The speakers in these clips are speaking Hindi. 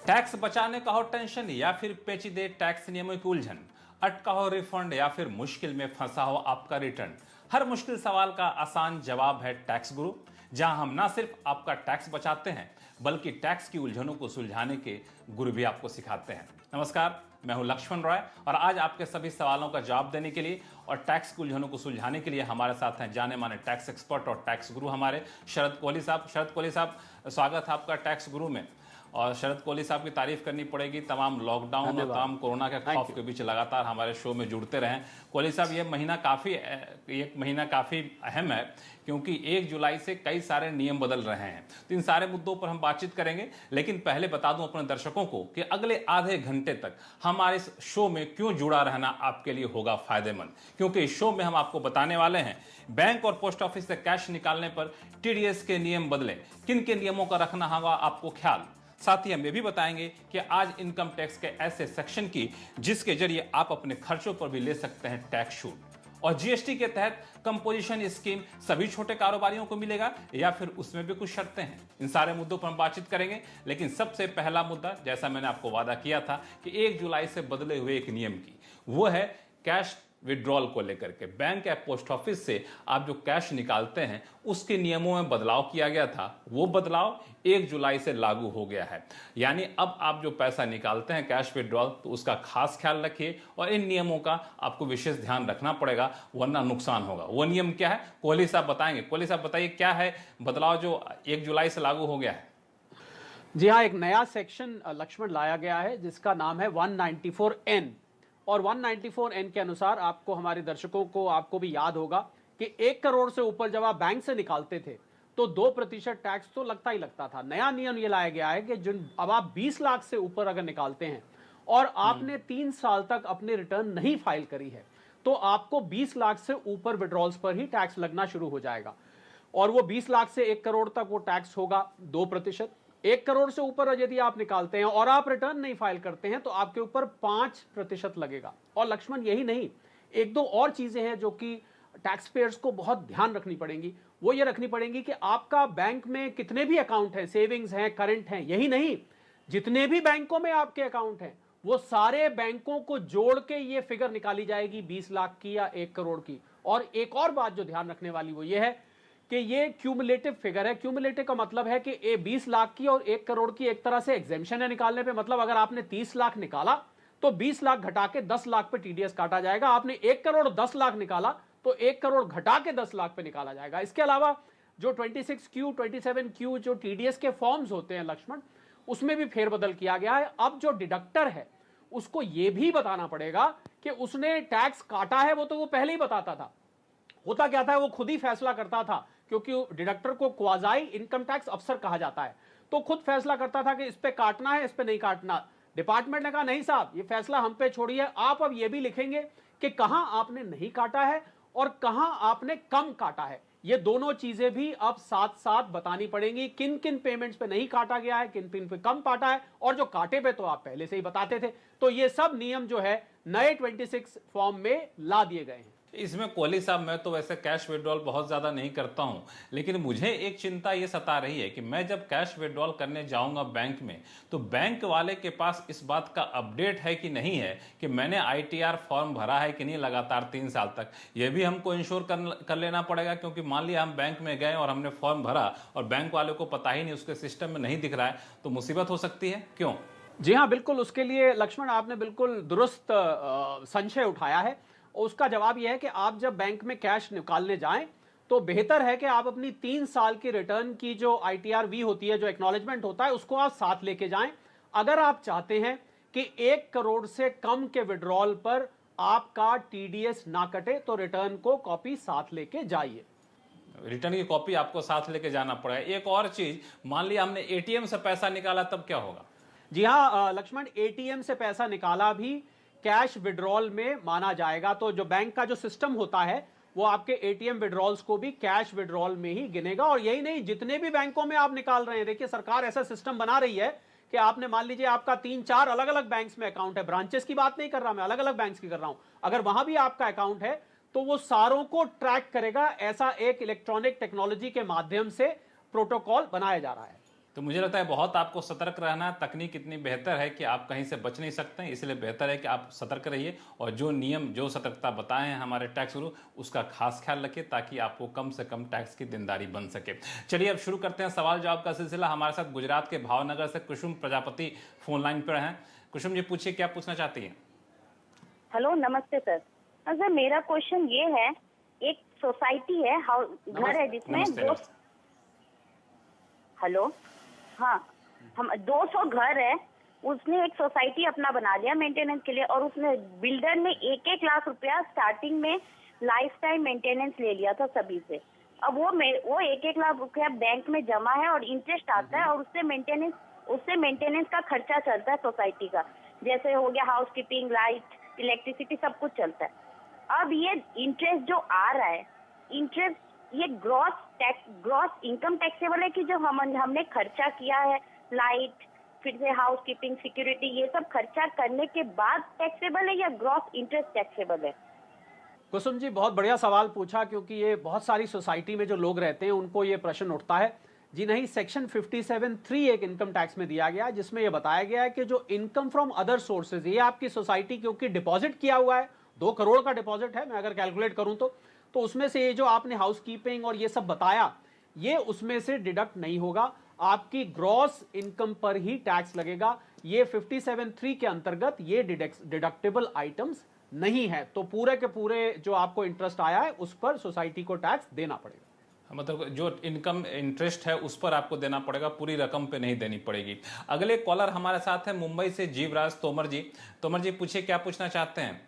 टैक्स बचाने का हो टेंशन या फिर पेचीदे टैक्स नियमों की उलझन, अटका हो रिफंड या फिर मुश्किल में फंसा हो आपका रिटर्न, हर मुश्किल सवाल का आसान जवाब है टैक्स गुरु। जहां हम ना सिर्फ आपका टैक्स बचाते हैं बल्कि टैक्स की उलझनों को सुलझाने के गुरु भी आपको सिखाते हैं। नमस्कार, मैं हूं लक्ष्मण रॉय और आज आपके सभी सवालों का जवाब देने के लिए और टैक्स की उलझनों को सुलझाने के लिए हमारे साथ हैं जाने माने टैक्स एक्सपर्ट और टैक्स गुरु हमारे शरद कोहली साहब। शरद कोहली साहब, स्वागत है आपका टैक्स गुरु में। और शरद कोहली साहब की तारीफ करनी पड़ेगी, तमाम लॉकडाउन और तमाम कोरोना के खौफ के बीच लगातार हमारे शो में जुड़ते रहें। कोहली साहब, ये महीना काफ़ी अहम है क्योंकि 1 जुलाई से कई सारे नियम बदल रहे हैं। तो इन सारे मुद्दों पर हम बातचीत करेंगे, लेकिन पहले बता दूं अपने दर्शकों को कि अगले आधे घंटे तक हमारे इस शो में क्यों जुड़ा रहना आपके लिए होगा फायदेमंद, क्योंकि इस शो में हम आपको बताने वाले हैं बैंक और पोस्ट ऑफिस से कैश निकालने पर टीडीएस के नियम बदले, किन के नियमों का रखना होगा आपको ख्याल। साथ ही हम ये भी बताएंगे कि आज इनकम टैक्स के ऐसे सेक्शन की जिसके जरिए आप अपने खर्चों पर भी ले सकते हैं टैक्स छूट। और जीएसटी के तहत कंपोजिशन स्कीम सभी छोटे कारोबारियों को मिलेगा या फिर उसमें भी कुछ शर्तें हैं। इन सारे मुद्दों पर हम बातचीत करेंगे, लेकिन सबसे पहला मुद्दा, जैसा मैंने आपको वादा किया था कि 1 जुलाई से बदले हुए एक नियम की, वो है कैश विड्रॉल को लेकर के। बैंक या पोस्ट ऑफिस से आप जो कैश निकालते हैं उसके नियमों में बदलाव किया गया था, वो बदलाव 1 जुलाई से लागू हो गया है। यानी अब आप जो पैसा निकालते हैं कैश विड्रॉल, तो उसका खास ख्याल रखिए और इन नियमों का आपको विशेष ध्यान रखना पड़ेगा, वरना नुकसान होगा। वो नियम क्या है, कोहली साहब बताएंगे। कोहली साहब बताइए, क्या है बदलाव जो 1 जुलाई से लागू हो गया है? जी हाँ, एक नया सेक्शन लक्ष्मण लाया गया है जिसका नाम है 194N। और 194N के अनुसार आपको, हमारे दर्शकों को, आपको भी याद होगा कि 1 करोड़ से ऊपर जब आप बैंक से निकालते थे तो 2% टैक्स तो लगता ही लगता था। नया नियम ये लाया गया है कि अब आप 20 लाख से ऊपर अगर निकालते हैं और आपने 3 साल तक अपनी रिटर्न नहीं फाइल करी है तो आपको 20 लाख से ऊपर विड्रॉल्स पर ही टैक्स लगना शुरू हो जाएगा। और वो 20 लाख से 1 करोड़ तक वो टैक्स होगा 2%। 1 करोड़ से ऊपर यदि आप निकालते हैं और आप रिटर्न नहीं फाइल करते हैं तो आपके ऊपर 5% लगेगा। और लक्ष्मण, यही नहीं, 1-2 और चीजें हैं जो कि टैक्स पेयर्स को बहुत ध्यान रखनी पड़ेंगी। वो ये रखनी पड़ेंगी कि आपका बैंक में कितने भी अकाउंट हैं, सेविंग्स हैं, करंट हैं, यही नहीं, जितने भी बैंकों में आपके अकाउंट हैं वो सारे बैंकों को जोड़ के ये फिगर निकाली जाएगी 20 लाख की या 1 करोड़ की। और एक और बात जो ध्यान रखने वाली वो ये है कि ये क्यूमुलेटिव फिगर है। क्यूमुलेटिव का मतलब है कि 20 लाख की और 1 करोड़ की एक तरह से एग्जेम्पशन है निकालने पे। मतलब अगर आपने 30 लाख निकाला तो 20 लाख घटा के 10 लाख पे टीडीएस काटा जाएगा। आपने 1 करोड़ 10 लाख निकाला तो 1 करोड़ घटा के 10 लाख पे निकाला जाएगा। इसके अलावा जो 26Q 27Q जो टीडीएस के फॉर्म्स होते हैं लक्ष्मण, उसमें भी फेरबदल किया गया है। अब जो डिडक्टर है उसको यह भी बताना पड़ेगा कि उसने टैक्स काटा है। वो तो वो पहले ही बताता था। होता क्या था, वो खुद ही फैसला करता था, क्योंकि डिडक्टर को क्वाजाई इनकम टैक्स अफसर कहा जाता है, तो खुद फैसला करता था कि इस पे काटना है, इस पे नहीं काटना। डिपार्टमेंट ने कहा नहीं साहब, ये फैसला हम पे छोड़िए, आप अब ये भी लिखेंगे कि कहां आपने नहीं काटा है और कहां आपने कम काटा है। ये दोनों चीजें भी अब साथ साथ बतानी पड़ेंगी, किन किन पेमेंट्स पे नहीं काटा गया है, किन किन पे कम काटा है, और जो काटे पे तो आप पहले से ही बताते थे। तो ये सब नियम जो है नए 26 फॉर्म में ला दिए गए हैं। इसमें कोहली साहब, मैं तो वैसे कैश विड्रॉल बहुत ज़्यादा नहीं करता हूं, लेकिन मुझे एक चिंता ये सता रही है कि मैं जब कैश विड्रॉल करने जाऊंगा बैंक में तो बैंक वाले के पास इस बात का अपडेट है कि नहीं है कि मैंने आईटीआर फॉर्म भरा है कि नहीं लगातार 3 साल तक। यह भी हमको इंश्योर कर लेना पड़ेगा, क्योंकि मान लिया हम बैंक में गए और हमने फॉर्म भरा और बैंक वाले को पता ही नहीं, उसके सिस्टम में नहीं दिख रहा है, तो मुसीबत हो सकती है। क्यों? जी हाँ, बिल्कुल। उसके लिए लक्ष्मण, आपने बिल्कुल दुरुस्त संशय उठाया है। उसका जवाब यह है कि आप जब बैंक में कैश निकालने जाएं तो बेहतर है कि आप अपनी 3 साल की रिटर्न की जो आईटीआर वी होती है, जो एक्नॉलेजमेंट होता है, उसको आप साथ लेके जाएं। अगर आप चाहते हैं कि 1 करोड़ से कम के विड्रॉल पर आपका टीडीएस ना कटे तो रिटर्न को कॉपी साथ लेके जाइए। रिटर्न की कॉपी आपको साथ लेके जाना पड़ेगा। एक और चीज, मान लिया हमने एटीएम से पैसा निकाला, तब क्या होगा? जी हाँ लक्ष्मण, एटीएम से पैसा निकाला भी कैश विड्रॉल में माना जाएगा। तो जो बैंक का जो सिस्टम होता है वो आपके एटीएम विड्रॉल्स को भी कैश विड्रॉल में ही गिनेगा। और यही नहीं, जितने भी बैंकों में आप निकाल रहे हैं, देखिए सरकार ऐसा सिस्टम बना रही है कि आपने, मान लीजिए आपका 3-4 अलग अलग बैंक्स में अकाउंट है, ब्रांचेस की बात नहीं कर रहा मैं, अलग अलग बैंक्स की कर रहा हूं, अगर वहां भी आपका अकाउंट है तो वो सारों को ट्रैक करेगा। ऐसा एक इलेक्ट्रॉनिक टेक्नोलॉजी के माध्यम से प्रोटोकॉल बनाया जा रहा है। तो मुझे लगता है बहुत आपको सतर्क रहना है। तकनीक इतनी बेहतर है कि आप कहीं से बच नहीं सकते हैं, इसलिए बेहतर है कि आप सतर्क रहिए और जो नियम जो सतर्कता बताए हैं हमारे टैक्स गुरु उसका खास ख्याल रखिए ताकि आपको कम से कम टैक्स की देनदारी बन सके। चलिए अब शुरू करते हैं सवाल जवाब का सिलसिला। हमारे साथ गुजरात के भावनगर से कुसुम प्रजापति फोन लाइन पर हैं। कुसुम जी पूछिए, क्या पूछना चाहती हैं? हेलो, नमस्ते सर। सर मेरा क्वेश्चन ये है, एक सोसाइटी है, घर है जिसमें नमस्ते। हेलो, हाँ, हम 200 घर है, उसने एक सोसाइटी अपना बना लिया मेंटेनेंस के लिए और उसने बिल्डर ने 1-1 लाख रुपया स्टार्टिंग में लाइफ टाइम मेंटेनेंस ले लिया था सभी से। अब वो 1-1 लाख रुपया बैंक में जमा है और इंटरेस्ट आता है और उससे मेंटेनेंस का खर्चा चलता है सोसाइटी का, जैसे हो गया हाउस कीपिंग, लाइट, इलेक्ट्रिसिटी, सब कुछ चलता है। अब ये इंटरेस्ट जो आ रहा है, इंटरेस्ट ये ग्रॉस इनकम टैक्सेबल है कि जो हमने खर्चा किया है, लाइट, फिर से हाउस कीपिंग, सिक्योरिटी, ये सब खर्चा करने के बाद टैक्सेबल है या ग्रॉस इंटरेस्ट टैक्सेबल है? कुसुम जी बहुत बढ़िया सवाल पूछा, क्योंकि ये बहुत सारी सोसाइटी में जो लोग रहते हैं उनको ये प्रश्न उठता है। जी नहीं, सेक्शन 57(3) एक इनकम टैक्स में दिया गया है जिसमें यह बताया गया है कि जो इनकम फ्रॉम अदर सोर्सेज, ये आपकी सोसाइटी क्योंकि डिपॉजिट किया हुआ है, 2 करोड़ का डिपॉजिट है, मैं अगर कैलकुलेट करूं तो उसमें से ये जो आपने हाउस कीपिंग और ये सब बताया, ये उसमें से डिडक्ट नहीं होगा, आपकी ग्रॉस इनकम पर ही टैक्स लगेगा। ये 57(3) के अंतर्गत ये डिडक्टेबल आइटम्स नहीं है, तो पूरे के पूरे जो आपको इंटरेस्ट आया है उस पर सोसाइटी को टैक्स देना पड़ेगा। मतलब जो इनकम इंटरेस्ट है उस पर आपको देना पड़ेगा, पूरी रकम पे नहीं देनी पड़ेगी। अगले कॉलर हमारे साथ है मुंबई से जीवराज तोमर जी। तोमर जी पूछिए, क्या पूछना चाहते हैं?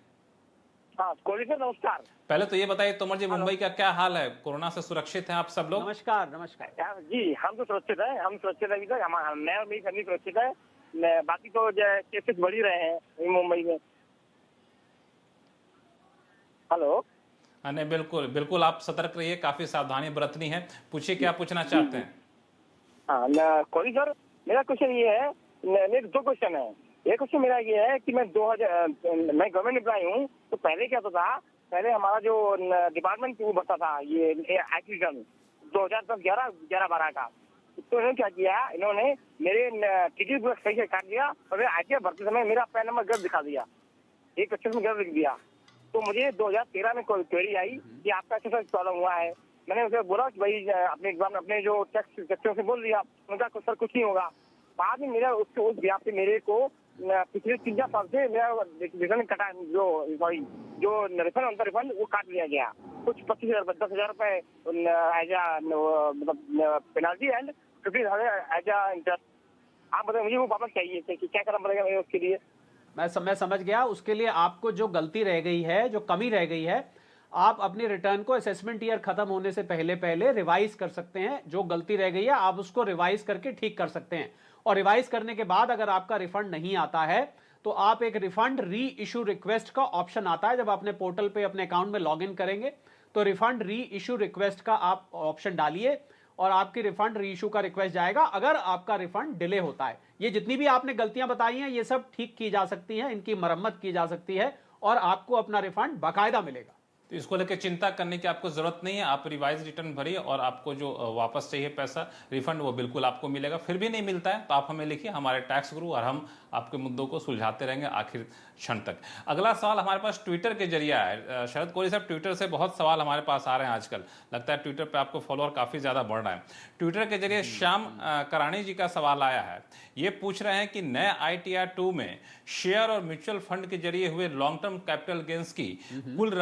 हाँ, नमस्कार। पहले तो ये बताइए तोमर जी, मुंबई का क्या हाल है? कोरोना से सुरक्षित हैं आप सब लोग? नमस्कार। नमस्कार जी, हम तो सुरक्षित है, हम सुरक्षित है, अभी तक मैं और मेरी फैमिली सुरक्षित है। बाकी तो केसेस बढ़ ही रहे हैं मुंबई में। हेलो। नहीं, बिल्कुल बिल्कुल, आप सतर्क रहिए, काफी सावधानी बरतनी है। पूछिए, क्या पूछना चाहते हैं? हाँ कोई सर, मेरा क्वेश्चन ये है, मेरे 2 क्वेश्चन है। एक क्वेश्चन मेरा ये है कि मैं गवर्नमेंट एम्प्लॉय हूँ, तो पहले क्या होता था, पहले हमारा जो डिपार्टमेंट वो बढ़ता था, ये एक्ट रिटर्न 2010-11-12 का। तो इन्होंने क्या किया, इन्होंने मेरे टिकट पूरा सही से काट दिया और आईटीआर भरते समय मेरा पैन नंबर गलत दिखा दिया, एक अक्षर में गलत लिख दिया। तो मुझे 2013 में कोई क्वेरी आई कि आपका ऐसा प्रॉब्लम हुआ है। मैंने उसे बोला कि भाई अपने जो टैक्स से बोल दिया, उनका सर कुछ नहीं होगा। बाद में मेरा उस ब्याह पे मेरे को पिछले 3-4 साल से मेरा रिफंड कटा, जो रिफंड होता रिफंड वो काट लिया गया। कुछ 25,000 10,000 रुपए एज मतलब पेनाल्टी एंड 50,000 एज इंटरेस्ट। आप बताइए मुझे वो वापस चाहिए कि क्या करना पड़ेगा मेरे उसके लिए? मैं समझ गया। उसके लिए आपको जो गलती रह गई है, जो कमी रह गई है, आप अपनी रिटर्न को असेसमेंट ईयर खत्म होने से पहले रिवाइज कर सकते हैं। जो गलती रह गई है आप उसको रिवाइज करके ठीक कर सकते हैं, और रिवाइज करने के बाद अगर आपका रिफंड नहीं आता है तो आप एक रिफंड री इशू रिक्वेस्ट का ऑप्शन आता है। जब अपने पोर्टल पे अपने अकाउंट में लॉगिन करेंगे तो रिफंड री इशू रिक्वेस्ट का आप ऑप्शन डालिए और आपकी रिफंड री इशू का रिक्वेस्ट जाएगा अगर आपका रिफंड डिले होता है। ये जितनी भी आपने गलतियां बताई हैं ये सब ठीक की जा सकती हैं, इनकी मरम्मत की जा सकती है और आपको अपना रिफंड बाकायदा मिलेगा। तो इसको लेकर चिंता करने की आपको जरूरत नहीं है। आप रिवाइज रिटर्न भरिए और आपको जो वापस चाहिए पैसा रिफंड वो बिल्कुल आपको मिलेगा। फिर भी नहीं मिलता है तो आप हमें लिखिए, हमारे टैक्स गुरु, और हम आपके मुद्दों को सुलझाते रहेंगे आखिर क्षण तक। अगला सवाल हमारे पास ट्विटर के जरिए है। शरद कोहली साहब, ट्विटर से बहुत सवाल हमारे पास आ रहे हैं आजकल, लगता है ट्विटर पे आपको फॉलोअर काफी ज्यादा बढ़ रहा है। ट्विटर के जरिए श्याम करानी जी का सवाल आया है। ये पूछ रहे हैं कि नए ITR 2 में शेयर और म्यूचुअल फंड के जरिए हुए लॉन्ग टर्म कैपिटल गेंस की कुल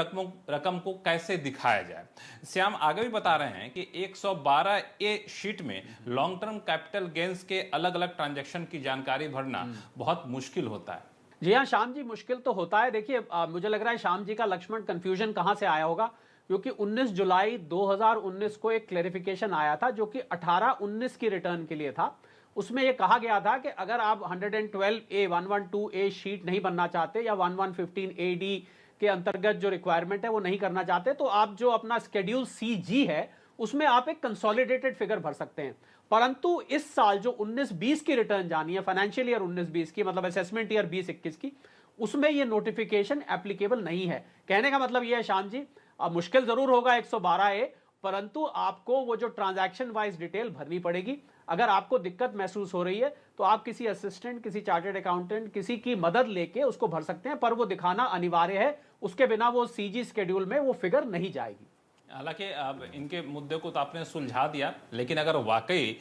रकम को कैसे दिखाया जाए। श्याम आगे भी बता रहे हैं कि 112A शीट में लॉन्ग टर्म कैपिटल गेंस के अलग अलग ट्रांजैक्शन की जानकारी भरना बहुत मुश्किल होता है। जी हाँ श्याम जी, मुश्किल तो होता है। देखिए मुझे लग रहा है श्याम जी का लक्ष्मण कंफ्यूजन कहां से आया होगा, क्योंकि 19 जुलाई 2019 को एक क्लेरिफिकेशन आया था जो कि 18-19 की रिटर्न के लिए था। उसमें यह कहा गया था कि अगर आप 112A 112A शीट नहीं बनना चाहते या 1115AD के अंतर्गत जो रिक्वायरमेंट है वो नहीं करना चाहते, तो आप जो अपना स्केड्यूल CG है उसमें आप एक कंसोलिडेटेड फिगर भर सकते हैं। परंतु इस साल जो 19-20 की रिटर्न जानी है, फाइनेंशियल ईयर 19-20 की, मतलब असेसमेंट ईयर 20-21 की, उसमें ये नोटिफिकेशन एप्लीकेबल नहीं है। कहने का मतलब ये है श्याम जी, अब मुश्किल जरूर होगा 112A, परंतु आपको वो जो ट्रांजैक्शन वाइज डिटेल भरनी पड़ेगी। अगर आपको दिक्कत महसूस हो रही है तो आप किसी असिस्टेंट, किसी चार्टर्ड अकाउंटेंट, किसी की मदद लेके उसको भर सकते हैं, पर वो दिखाना अनिवार्य है, उसके बिना वो सीजी स्केड्यूल में वो फिगर नहीं जाएगी। हालांकि अब इनके मुद्दे को तो आपने सुलझा दिया, लेकिन अगर वाकई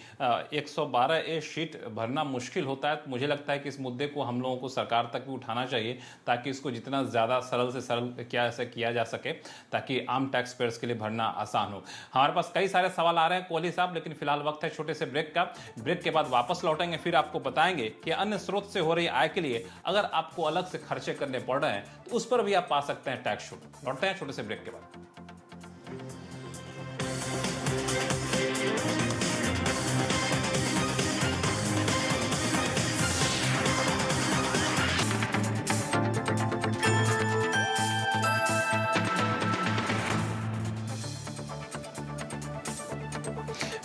112A शीट भरना मुश्किल होता है तो मुझे लगता है कि इस मुद्दे को हम लोगों को सरकार तक भी उठाना चाहिए, ताकि इसको जितना ज़्यादा सरल से सरल किया जा सके, ताकि आम टैक्स पेयर्स के लिए भरना आसान हो। हमारे पास कई सारे सवाल आ रहे हैं कोहली साहब, लेकिन फिलहाल वक्त है छोटे से ब्रेक का। ब्रेक के बाद वापस लौटेंगे, फिर आपको बताएंगे कि अन्य स्रोत से हो रही आय के लिए अगर आपको अलग से खर्चे करने पड़ रहे हैं तो उस पर भी आप पा सकते हैं टैक्स छूट। लौटते हैं छोटे से ब्रेक के बाद।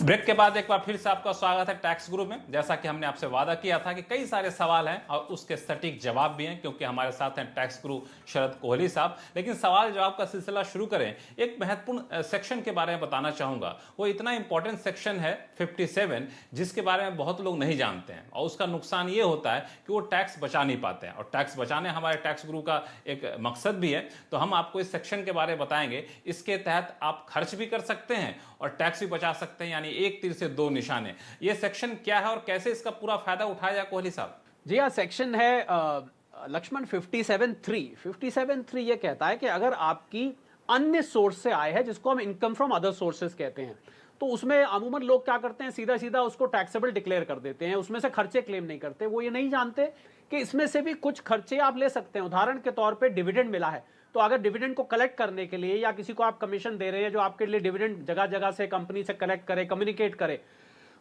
ब्रेक के बाद एक बार फिर से आपका स्वागत है टैक्स गुरु में। जैसा कि हमने आपसे वादा किया था कि कई सारे सवाल हैं और उसके सटीक जवाब भी हैं, क्योंकि हमारे साथ हैं टैक्स गुरु शरद कोहली साहब। लेकिन सवाल जवाब का सिलसिला शुरू करें, एक महत्वपूर्ण सेक्शन के बारे में बताना चाहूंगा। वो इतना इंपॉर्टेंट सेक्शन है 57, जिसके बारे में बहुत लोग नहीं जानते हैं, और उसका नुकसान ये होता है कि वो टैक्स बचा नहीं पाते हैं, और टैक्स बचाने हमारे टैक्स गुरु का एक मकसद भी है। तो हम आपको इस सेक्शन के बारे में बताएंगे। इसके तहत आप खर्च भी कर सकते हैं और टैक्स भी बचा सकते हैं, यानी एक तीर से दो निशाने। ये सेक्शन क्या है और कैसे इसका पूरा फायदा उठाया जाए, कोहली साहब? जी हाँ, सेक्शन है लक्ष्मण 57(3) ये कहता है कि अगर आपकी अन्य सोर्स से आय है, जिसको हम इनकम फ्रॉम अदर सोर्सेज कहते हैं, तो उसमें अमूमन लोग क्या करते हैं, सीधा सीधा उसको टैक्सेबल डिक्लेयर कर देते हैं, उसमें से खर्चे क्लेम नहीं करते। वो ये नहीं जानते कि इसमें से भी कुछ खर्चे आप ले सकते हैं। उदाहरण के तौर पे डिविडेंड मिला है, तो अगर डिविडेंड को कलेक्ट करने के लिए, या किसी को आप कमीशन दे रहे हैं जो आपके लिए डिविडेंड जगह जगह से कंपनी से कलेक्ट करे, कम्युनिकेट करे,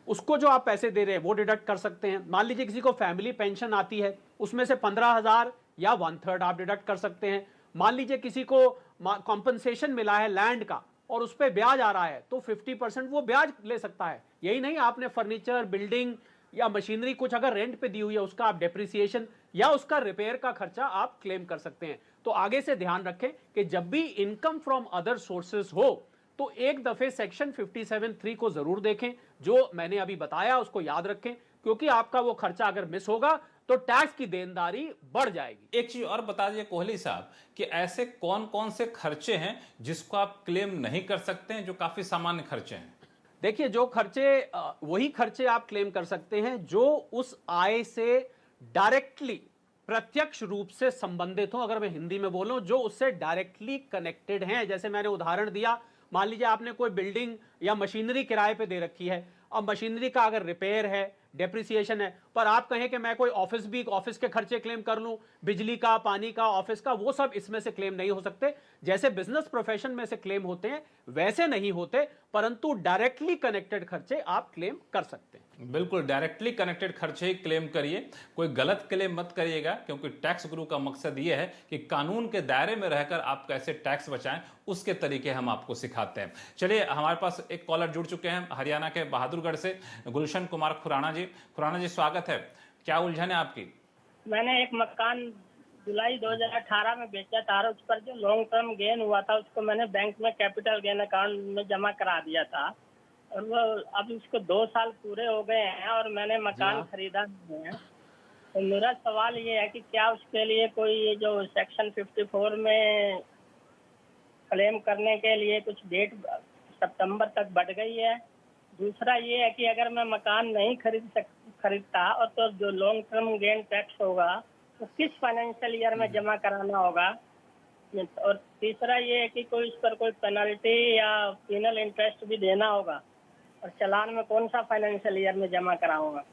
उसको जो आप पैसे दे रहे हैं वो डिडक्ट कर सकते हैं। मान लीजिए किसी को फैमिली पेंशन आती है, उसमें से 15,000 या 1/3 आप डिडक्ट कर सकते हैं। मान लीजिए किसी को कॉम्पनसेशन मिला है लैंड का और उस पर ब्याज आ रहा है, तो 50% वो ब्याज ले सकता है। यही नहीं, आपने फर्नीचर, बिल्डिंग या मशीनरी कुछ अगर रेंट पे दी हुई है, उसका आप डेप्रिसिएशन या उसका रिपेयर का खर्चा आप क्लेम कर सकते हैं। तो आगे से ध्यान रखें कि जब भी इनकम फ्रॉम अदर सोर्सेज हो तो एक दफे सेक्शन 57(3) को जरूर देखें। जो मैंने अभी बताया उसको याद रखें, क्योंकि आपका वो खर्चा अगर मिस होगा तो टैक्स की देनदारी बढ़ जाएगी। एक चीज और बता दीजिए कोहली साहब कि ऐसे कौन कौन से खर्चे हैं जिसको आप क्लेम नहीं कर सकते हैं, जो काफी सामान्य खर्चे हैं? देखिए, जो खर्चे वही खर्चे आप क्लेम कर सकते हैं जो उस आय से डायरेक्टली, प्रत्यक्ष रूप से संबंधित हो। अगर मैं हिंदी में बोलूं, जो उससे डायरेक्टली कनेक्टेड हैं। जैसे मैंने उदाहरण दिया, मान लीजिए आपने कोई बिल्डिंग या मशीनरी किराए पे दे रखी है, अब मशीनरी का अगर रिपेयर है, डेप्रिसिएशन है, पर आप कहें कि मैं कोई ऑफिस के खर्चे क्लेम कर लूं, बिजली का, पानी का, ऑफिस का, वो सब इसमें से क्लेम नहीं हो सकते। जैसे बिजनेस प्रोफेशन में से क्लेम होते हैं वैसे नहीं होते, परंतु डायरेक्टली कनेक्टेड खर्चे आप क्लेम कर सकते हैं। बिल्कुल, डायरेक्टली कनेक्टेड खर्चे ही क्लेम करिए, कोई गलत क्लेम मत करिएगा, क्योंकि टैक्स गुरु का मकसद यह है कि कानून के दायरे में रहकर आप कैसे टैक्स बचाएं, उसके तरीके हम आपको सिखाते हैं। चलिए, हमारे पास एक कॉलर जुड़ चुके हैं हरियाणा के बहादुरगढ़ से, गुलशन कुमार खुराना जी। खुराना जी, स्वागत है। क्या उलझन है आपकी? मैंने एक मकान जुलाई 2018 में बेचा था, उस पर जो लॉन्ग टर्म गेन हुआ था उसको मैंने बैंक में कैपिटल गेन अकाउंट में जमा करा दिया था, और वो अब उसको 2 साल पूरे हो गए हैं और मैंने मकान खरीदा नहीं है। तो मेरा सवाल ये है कि क्या उसके लिए कोई ये जो सेक्शन 54 में क्लेम करने के लिए कुछ डेट सितंबर तक बढ़ गई है? दूसरा ये है कि अगर मैं मकान नहीं खरीदता और तो जो लॉन्ग टर्म गेन टैक्स होगा तो किस फाइनेंशियल ईयर में जमा कराना होगा? और तीसरा ये है कि कोई इस पर कोई पेनल्टी या पिनल इंटरेस्ट भी देना होगा, और चालान में कौन सा फाइनेंशियल ईयर में जमा कराऊंगा?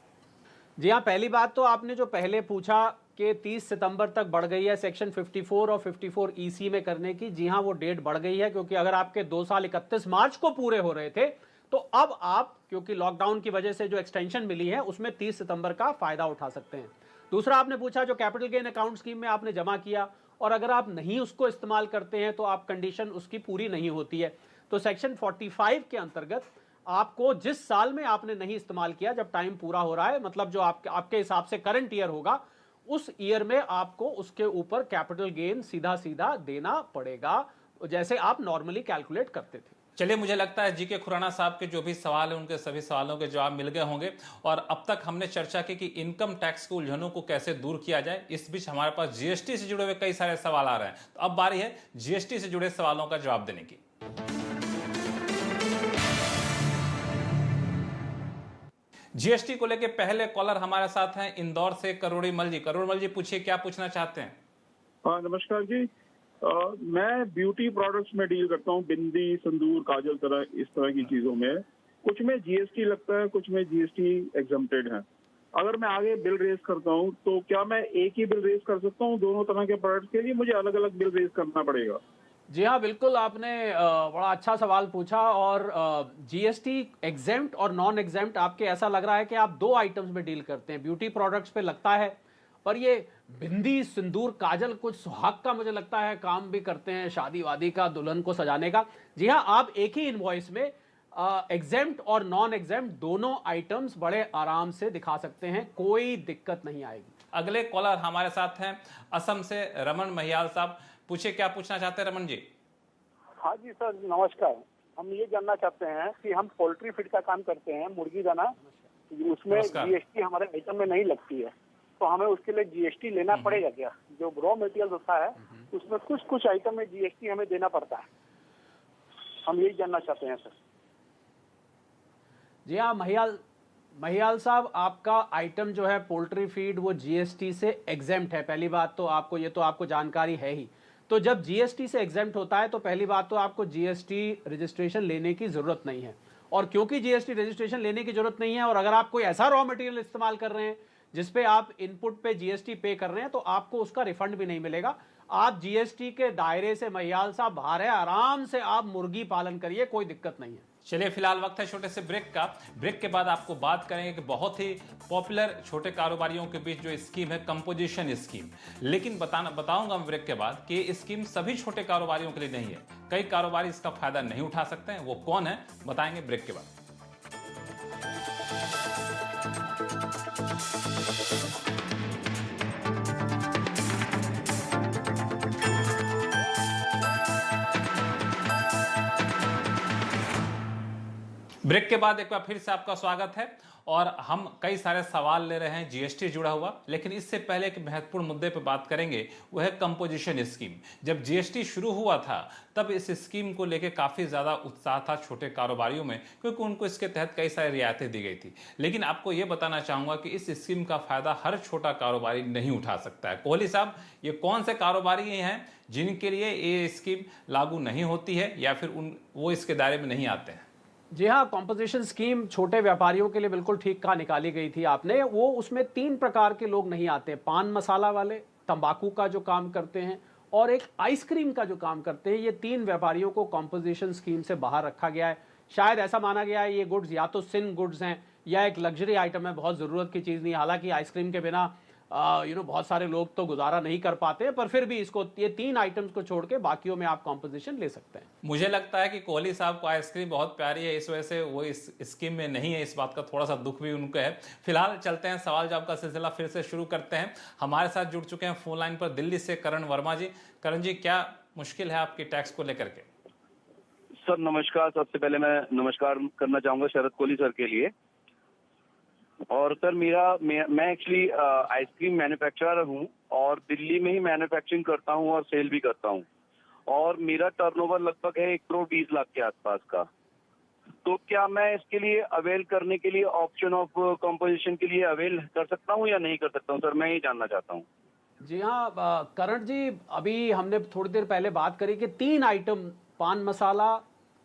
जी हाँ, पहली बात तो आपने जो पहले पूछा कि 30 सितंबर तक बढ़ गई है सेक्शन 54 और 54EC में करने की, जी हाँ, वो डेट बढ़ गई है, क्योंकि अगर आपके 2 साल 31 मार्च को पूरे हो रहे थे तो अब आप, क्योंकि लॉकडाउन की वजह से जो एक्सटेंशन मिली है उसमें 30 सितंबर का फायदा उठा सकते हैं। दूसरा आपने पूछा जो कैपिटल गेन अकाउंट स्कीम में आपने जमा किया और अगर आप नहीं उसको इस्तेमाल करते हैं तो आप कंडीशन उसकी पूरी नहीं होती है, तो सेक्शन 45 के अंतर्गत आपको जिस साल में आपने नहीं इस्तेमाल किया, जब टाइम पूरा हो रहा है, मतलब जो आपके हिसाब से करंट ईयर होगा, उस ईयर में आपको उसके ऊपर कैपिटल गेन सीधा सीधा देना पड़ेगा, जैसे आप नॉर्मली कैलकुलेट करते थे। चलिए, मुझे लगता है जीके खुराना साहब के जो भी सवाल हैं उनके सभी सवालों के जवाब मिल गए होंगे। और अब तक हमने चर्चा की कि इनकम टैक्स के उलझनों को कैसे दूर किया जाए। इस बीच हमारे पास जीएसटी से जुड़े हुए कई सारे सवाल आ रहे हैं, तो अब बारी है जीएसटी से जुड़े सवालों का जवाब देने की। जीएसटी को लेकर पहले कॉलर हमारे साथ हैं इंदौर से करोड़ीमल जी। करोड़ीमल जी, पूछिए क्या पूछना चाहते हैं। हाँ, नमस्कार जी। मैं ब्यूटी प्रोडक्ट्स में डील करता हूँ, बिंदी, संदूर, काजल, इस तरह की चीजों में। कुछ में जीएसटी लगता है, कुछ में जीएसटी एग्जम्प्टेड है। अगर मैं आगे बिल रेज करता हूँ तो क्या मैं एक ही बिल रेज कर सकता हूँ दोनों तरह के प्रोडक्ट्स के लिए, मुझे अलग अलग बिल रेज करना पड़ेगा? जी हाँ, बिल्कुल, आपने बड़ा अच्छा सवाल पूछा। और जीएसटी एग्जेम्प्ट और नॉन एग्जेम्प्ट, आपके ऐसा लग रहा है कि आप दो आइटम्स में डील करते हैं। ब्यूटी प्रोडक्ट्स पे लगता है, पर ये बिंदी, सिंदूर, काजल कुछ सुहाग का मुझे लगता है काम भी करते हैं, शादी वादी का, दुल्हन को सजाने का। जी हाँ, आप एक ही इनवॉइस में एग्जेम्प्ट और नॉन एग्जेम्प्ट दोनों आइटम्स बड़े आराम से दिखा सकते हैं, कोई दिक्कत नहीं आएगी। अगले कॉलर हमारे साथ हैं असम से रमन महियाल साहब। पूछिए क्या पूछना चाहते हैं रमन जी। हाँ जी सर, नमस्कार। हम ये जानना चाहते हैं कि हम पोल्ट्री फीड का काम करते हैं, मुर्गी दाना, उसमें जीएसटी हमारे आइटम में नहीं लगती है, तो हमें उसके लिए जीएसटी लेना पड़ेगा क्या? जो रॉ मटेरियल होता है उसमें कुछ कुछ आइटम में जीएसटी हमें देना पड़ता है, हम यही जानना चाहते हैं सर। जी हाँ, महियाल साहब, आपका आइटम जो है पोल्ट्री फीड, वो जीएसटी से एग्जेम्प्ट है। पहली बात तो आपको ये तो आपको जानकारी है ही। तो जब जीएसटी से एग्जेम्प्ट होता है तो पहली बात तो आपको जीएसटी रजिस्ट्रेशन लेने की जरूरत नहीं है। और क्योंकि जीएसटी रजिस्ट्रेशन लेने की जरूरत नहीं है, और अगर आप कोई ऐसा रॉ मटेरियल इस्तेमाल कर रहे हैं जिसपे आप इनपुट पे जीएसटी पे कर रहे हैं, तो आपको उसका रिफंड भी नहीं मिलेगा। आप जीएसटी के दायरे से महियाल साहब बाहर है, आराम से आप मुर्गी पालन करिए, कोई दिक्कत नहीं है। चलिए, फिलहाल वक्त है छोटे से ब्रेक का। ब्रेक के बाद आपको बात करेंगे कि बहुत ही पॉपुलर छोटे कारोबारियों के बीच जो स्कीम है, कंपोजिशन स्कीम। लेकिन बताऊंगा ब्रेक के बाद कि ये स्कीम सभी छोटे कारोबारियों के लिए नहीं है। कई कारोबारी इसका फायदा नहीं उठा सकते हैं। वो कौन है, बताएंगे ब्रेक के बाद। ब्रेक के बाद एक बार फिर से आपका स्वागत है। और हम कई सारे सवाल ले रहे हैं जीएसटी जुड़ा हुआ, लेकिन इससे पहले एक महत्वपूर्ण मुद्दे पर बात करेंगे, वो है कंपोजिशन स्कीम। जब जीएसटी शुरू हुआ था तब इस स्कीम को लेकर काफ़ी ज़्यादा उत्साह था छोटे कारोबारियों में, क्योंकि उनको इसके तहत कई सारी रियायतें दी गई थी। लेकिन आपको ये बताना चाहूँगा कि इस स्कीम का फ़ायदा हर छोटा कारोबारी नहीं उठा सकता है। कोहली साहब, ये कौन से कारोबारी हैं जिनके लिए ये स्कीम लागू नहीं होती है, या फिर वो इसके दायरे में नहीं आते हैं? जी हाँ, कॉम्पोजिशन स्कीम छोटे व्यापारियों के लिए बिल्कुल ठीक कहा, निकाली गई थी आपने। वो उसमें 3 प्रकार के लोग नहीं आते: पान मसाला वाले, तंबाकू का जो काम करते हैं, और एक आइसक्रीम का जो काम करते हैं। ये 3 व्यापारियों को कॉम्पोजिशन स्कीम से बाहर रखा गया है। शायद ऐसा माना गया है ये गुड्स या तो सिन गुड्स हैं या एक लग्जरी आइटम है, बहुत ज़रूरत की चीज़ नहीं। हालांकि आइसक्रीम के बिना बहुत सारे लोग तो गुजारा नहीं कर पाते, पर फिर भी इसको, ये 3 आइटम्स को छोड़ के बाकियों में आप कॉम्पोजिशन ले सकते हैं। मुझे लगता है कि कोहली साहब को आइसक्रीम बहुत प्यारी है, इस वजह से वो इस स्कीम में नहीं है। इस बात का थोड़ा सा दुख भी उनको है। फिलहाल चलते हैं, सवाल जवाब का सिलसिला फिर से शुरू करते हैं। हमारे साथ जुड़ चुके हैं फोन लाइन पर दिल्ली से करण वर्मा जी। करण जी, क्या मुश्किल है आपकी टैक्स को लेकर के? सर नमस्कार। सबसे पहले मैं नमस्कार करना चाहूंगा शरद कोहली सर के लिए। और सर मैं एक्चुअली आइसक्रीम मैन्युफैक्चरर हूं और दिल्ली में ही मैन्युफैक्चरिंग करता हूं और सेल भी करता हूं, और मेरा टर्नओवर लगभग है 1 करोड़ 20 लाख के आसपास का। तो क्या मैं इसके लिए अवेल करने के लिए ऑप्शन ऑफ कंपोजिशन के लिए अवेल कर सकता हूं या नहीं कर सकता हूं? सर मैं ये जानना चाहता हूं। जी हाँ, करण जी, अभी हमने थोड़ी देर पहले बात करी कि 3 आइटम, पान मसाला,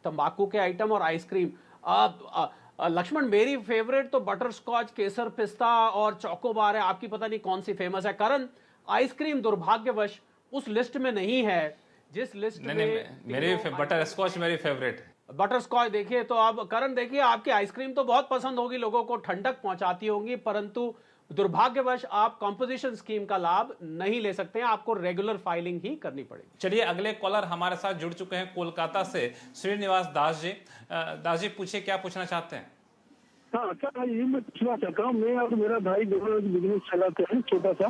तंबाकू के आइटम और आइसक्रीम। लक्ष्मण, मेरी फेवरेट तो बटर स्कॉच, केसर पिस्ता और चोकोबार है। आपकी पता नहीं कौन सी फेमस है। करण, आइसक्रीम दुर्भाग्यवश उस लिस्ट में नहीं है जिस लिस्ट में मेरी बटर स्कॉच मेरी फेवरेट है। बटर स्कॉच देखिए, तो आप करण देखिए, आपकी आइसक्रीम तो बहुत पसंद होगी, लोगों को ठंडक पहुंचाती होंगी, परंतु दुर्भाग्यवश आप कंपोजिशन स्कीम का लाभ नहीं ले सकते हैं। आपको रेगुलर फाइलिंग ही करनी पड़ेगी। चलिए, अगले कॉलर हमारे साथ जुड़ चुके हैं कोलकाता से श्रीनिवास दास जी। दास जी, पूछिए क्या पूछना चाहते हैं? हाँ सर, ये मैं पूछना चाहता हूँ, मैं और मेरा भाई दोनों बिजनेस चलाते हैं छोटा सा।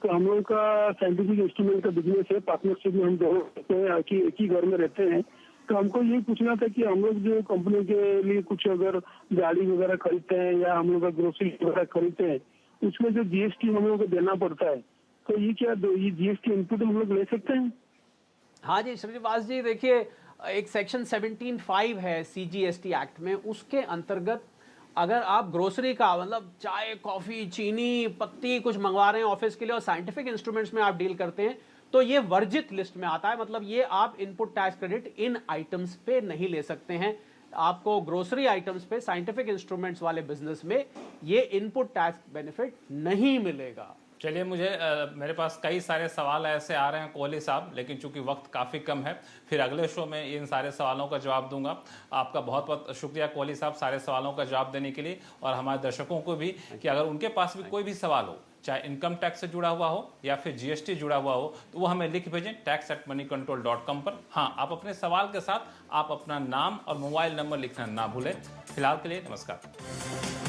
तो हम लोग का साइंटिफिक इंस्ट्रूमेंट का बिजनेस है, पार्टनरशिप में हम दोनों एक ही घर में रहते हैं। तो हमको ये पूछना था कि हम लोग जो कंपनी के लिए कुछ अगर गाड़ी वगैरह खरीदते हैं या हम लोग ग्रोसरी वगैरह खरीदते हैं, उसमें जो जीएसटी हम लोग को देना पड़ता है, तो ये क्या ये जीएसटी इनपुट हम लोग ले सकते हैं? हाँ जी श्रीनिवास जी, देखिए एक सेक्शन 17(5) है CGST एक्ट में, उसके अंतर्गत अगर आप ग्रोसरी का मतलब चाय, कॉफी, चीनी, पत्ती कुछ मंगवा रहे हैं ऑफिस के लिए और साइंटिफिक इंस्ट्रूमेंट्स में आप डील करते हैं, तो ये वर्जित लिस्ट में आता है। मतलब ये आप input tax credit in items पे नहीं ले सकते हैं। आपको ग्रोसरी आइटम्स पे, साइंटिफिक इंस्ट्रूमेंट्स वाले बिजनेस में ये इनपुट टैक्स बेनिफिट नहीं मिलेगा। चलिए, मेरे पास कई सारे सवाल ऐसे आ रहे हैं कोहली साहब, लेकिन चूंकि वक्त काफ़ी कम है, फिर अगले शो में इन सारे सवालों का जवाब दूंगा। आपका बहुत बहुत शुक्रिया कोहली साहब सारे सवालों का जवाब देने के लिए, और हमारे दर्शकों को भी कि अगर उनके पास भी कोई भी सवाल हो, चाहे इनकम टैक्स से जुड़ा हुआ हो या फिर जीएसटी जुड़ा हुआ हो, तो वो हमें लिख भेजें tax@moneycontrol.com पर। हाँ, आप अपने सवाल के साथ आप अपना नाम और मोबाइल नंबर लिखना ना भूलें। फिलहाल के लिए नमस्कार।